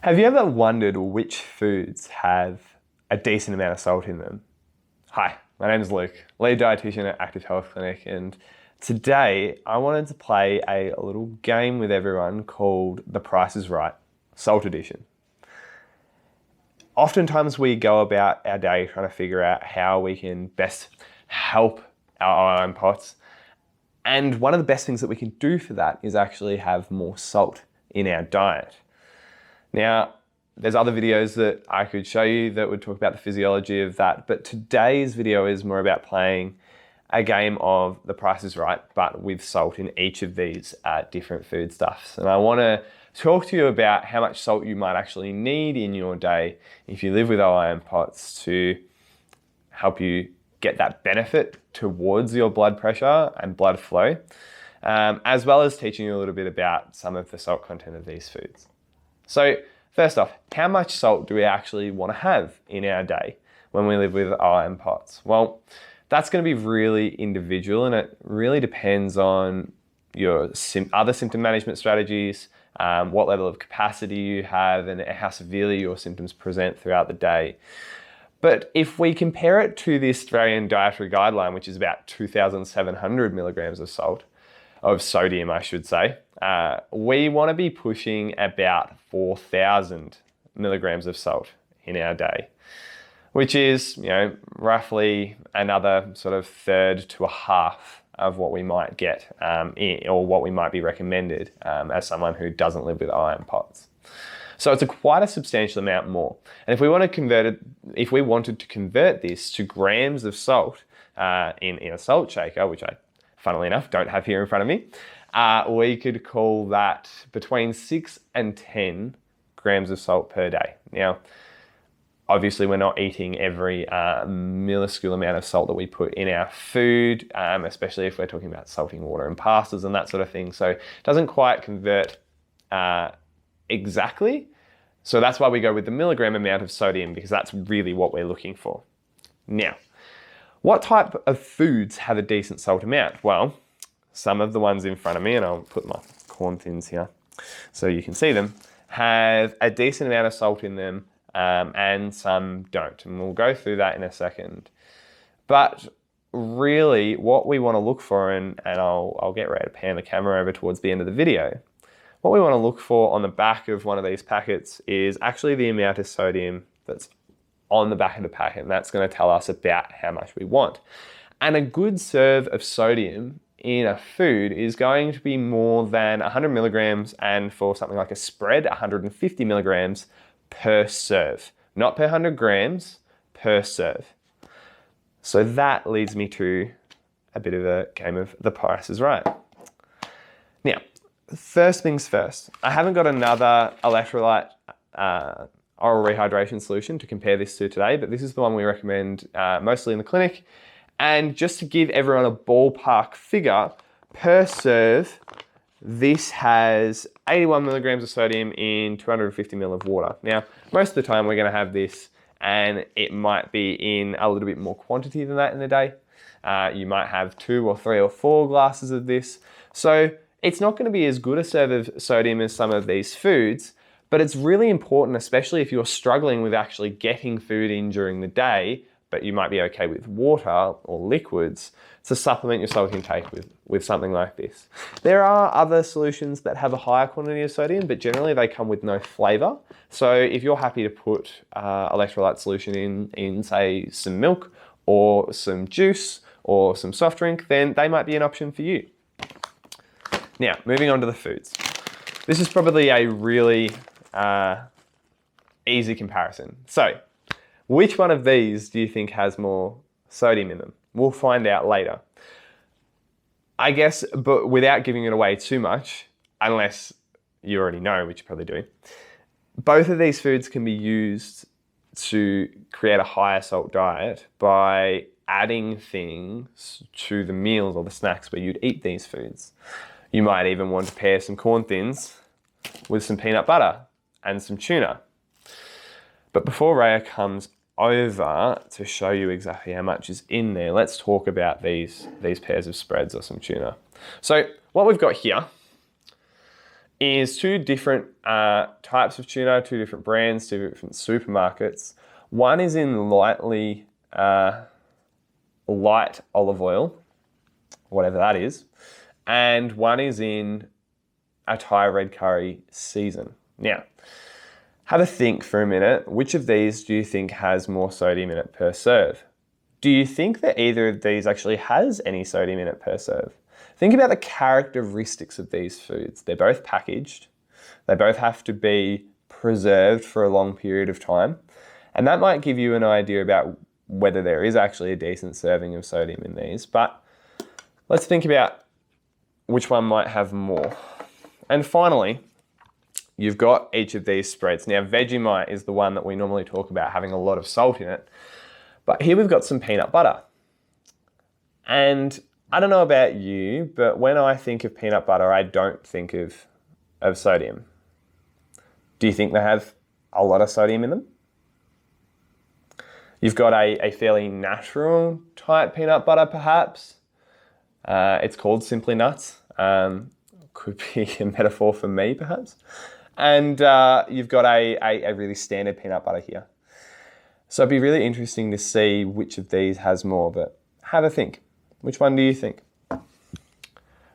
Have you ever wondered which foods have a decent amount of salt in them? Hi, my name is Luke, lead dietitian at Active Health Clinic, and today I wanted to play a little game with everyone called The Price is Right, Salt Edition. Oftentimes we go about our day trying to figure out how we can best help our iron pots, and one of the best things that we can do for that is actually have more salt in our diet. Now, there's other videos that I could show you that would talk about the physiology of that, but today's video is more about playing a game of The Price is Right, but with salt in each of these different foodstuffs. And I want to talk to you about how much salt you might actually need in your day if you live with iron pots to help you get that benefit towards your blood pressure and blood flow, as well as teaching you a little bit about some of the salt content of these foods. So first off, how much salt do we actually want to have in our day when we live with iron pots? Well, that's going to be really individual, and it really depends on your other symptom management strategies, what level of capacity you have, and how severely your symptoms present throughout the day. But if we compare it to the Australian Dietary Guideline, which is about 2,700 milligrams of sodium, I should say, we want to be pushing about 4,000 milligrams of salt in our day, which is, roughly another sort of third to a half of what we might get or what we might be recommended as someone who doesn't live with iron pots. So it's quite a substantial amount more. And if we wanted to convert this to grams of salt in a salt shaker, which I, funnily enough, don't have here in front of me, we could call that between 6 and 10 grams of salt per day. Now, obviously we're not eating every minuscule amount of salt that we put in our food, especially if we're talking about salting water and pastas and that sort of thing. So it doesn't quite convert exactly. So that's why we go with the milligram amount of sodium, because that's really what we're looking for. Now, what type of foods have a decent salt amount? Well, some of the ones in front of me, and I'll put my corn thins here so you can see them, have a decent amount of salt in them, and some don't. And we'll go through that in a second. But really what we want to look for, and I'll get ready to pan the camera over towards the end of the video, what we want to look for on the back of one of these packets is actually the amount of sodium that's on the back of the packet, and that's going to tell us about how much we want. And a good serve of sodium in a food is going to be more than 100 milligrams, and for something like a spread, 150 milligrams per serve. Not per 100 grams, per serve. So that leads me to a bit of a game of The Price is Right. Now, first things first, I haven't got another electrolyte oral rehydration solution to compare this to today, but this is the one we recommend mostly in the clinic. And just to give everyone a ballpark figure, per serve, this has 81 milligrams of sodium in 250 ml of water. Now, most of the time we're going to have this, and it might be in a little bit more quantity than that in the day. You might have 2 or 3 or 4 glasses of this. So it's not going to be as good a serve of sodium as some of these foods, but it's really important, especially if you're struggling with actually getting food in during the day, but you might be okay with water or liquids, to supplement your salt intake with something like this. There are other solutions that have a higher quantity of sodium, but generally they come with no flavor. So if you're happy to put electrolyte solution in say some milk or some juice or some soft drink, then they might be an option for you. Now, moving on to the foods. This is probably a really easy comparison. So, which one of these do you think has more sodium in them? We'll find out later. I guess, but without giving it away too much, unless you already know, which you probably do, both of these foods can be used to create a higher salt diet by adding things to the meals or the snacks where you'd eat these foods. You might even want to pair some corn thins with some peanut butter and some tuna. But before Raya comes over to show you exactly how much is in there, let's talk about these pairs of spreads or some tuna. So what we've got here is two different types of tuna, two different brands, two different supermarkets. One is in light olive oil, whatever that is, and one is in a Thai red curry season. Now, have a think for a minute. Which of these do you think has more sodium in it per serve? Do you think that either of these actually has any sodium in it per serve? Think about the characteristics of these foods. They're both packaged. They both have to be preserved for a long period of time. And that might give you an idea about whether there is actually a decent serving of sodium in these. But let's think about which one might have more. And finally, you've got each of these spreads. Now, Vegemite is the one that we normally talk about having a lot of salt in it. But here we've got some peanut butter. And I don't know about you, but when I think of peanut butter, I don't think of sodium. Do you think they have a lot of sodium in them? You've got a fairly natural type peanut butter, perhaps. It's called Simply Nuts. Could be a metaphor for me, perhaps. And you've got a really standard peanut butter here. So it'd be really interesting to see which of these has more, but have a think. Which one do you think?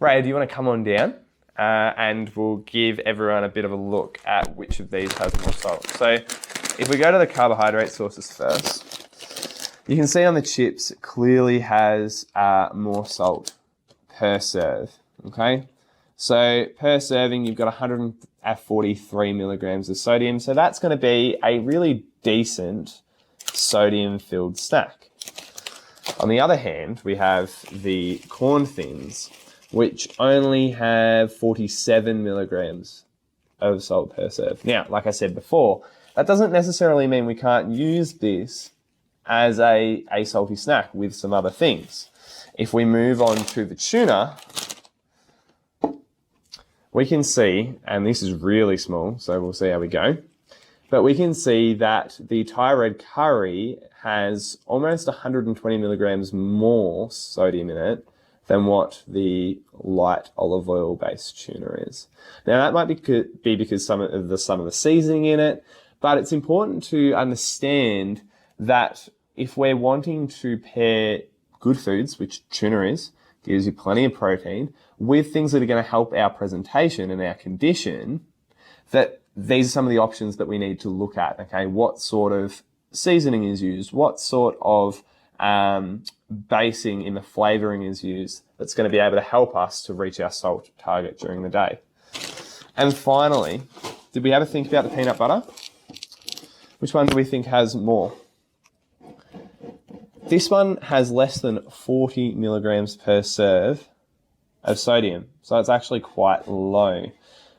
Ray, do you want to come on down? And we'll give everyone a bit of a look at which of these has more salt. So if we go to the carbohydrate sources first, you can see on the chips it clearly has more salt per serve, okay? So per serving, you've got 143 milligrams of sodium. So that's going to be a really decent sodium-filled snack. On the other hand, we have the corn thins, which only have 47 milligrams of salt per serve. Now, like I said before, that doesn't necessarily mean we can't use this as a salty snack with some other things. If we move on to the tuna, we can see, and this is really small, so we'll see how we go, but we can see that the Thai red curry has almost 120 milligrams more sodium in it than what the light olive oil based tuna is. Now that might be because some of the seasoning in it, but it's important to understand that if we're wanting to pair good foods, which tuna is, gives you plenty of protein, with things that are going to help our presentation and our condition, that these are some of the options that we need to look at, okay? What sort of seasoning is used? What sort of basing in the flavouring is used that's going to be able to help us to reach our salt target during the day? And finally, did we ever think about the peanut butter? Which one do we think has more? This one has less than 40 milligrams per serve of sodium, so it's actually quite low,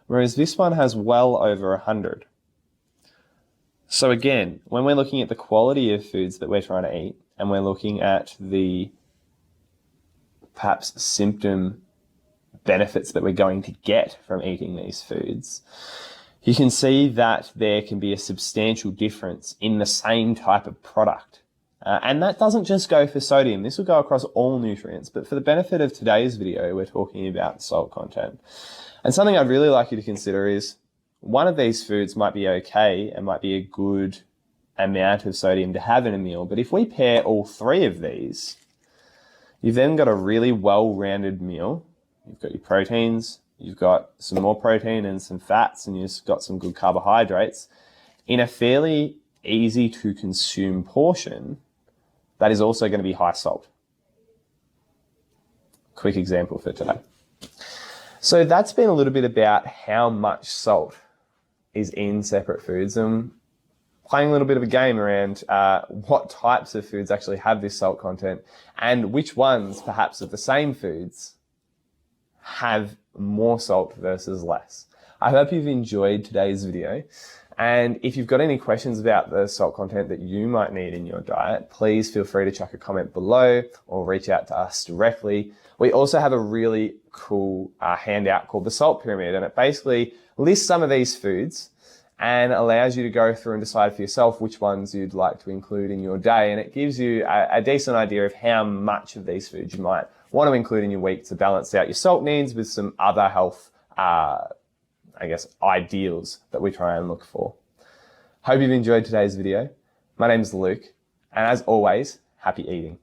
whereas this one has well over 100. So again, when we're looking at the quality of foods that we're trying to eat, and we're looking at the perhaps symptom benefits that we're going to get from eating these foods, you can see that there can be a substantial difference in the same type of product. And that doesn't just go for sodium. This will go across all nutrients. But for the benefit of today's video, we're talking about salt content. And something I'd really like you to consider is one of these foods might be okay and might be a good amount of sodium to have in a meal. But if we pair all three of these, you've then got a really well-rounded meal. You've got your proteins, you've got some more protein and some fats, and you've got some good carbohydrates in a fairly easy to consume portion that is also going to be high salt. Quick example for today. So that's been a little bit about how much salt is in separate foods and playing a little bit of a game around what types of foods actually have this salt content and which ones, perhaps of the same foods, have more salt versus less. I hope you've enjoyed today's video. And if you've got any questions about the salt content that you might need in your diet, please feel free to chuck a comment below or reach out to us directly. We also have a really cool handout called the Salt Pyramid, and it basically lists some of these foods and allows you to go through and decide for yourself which ones you'd like to include in your day. And it gives you a decent idea of how much of these foods you might want to include in your week to balance out your salt needs with some other health I guess, ideals that we try and look for. Hope you've enjoyed today's video. My name's Luke, and as always, happy eating.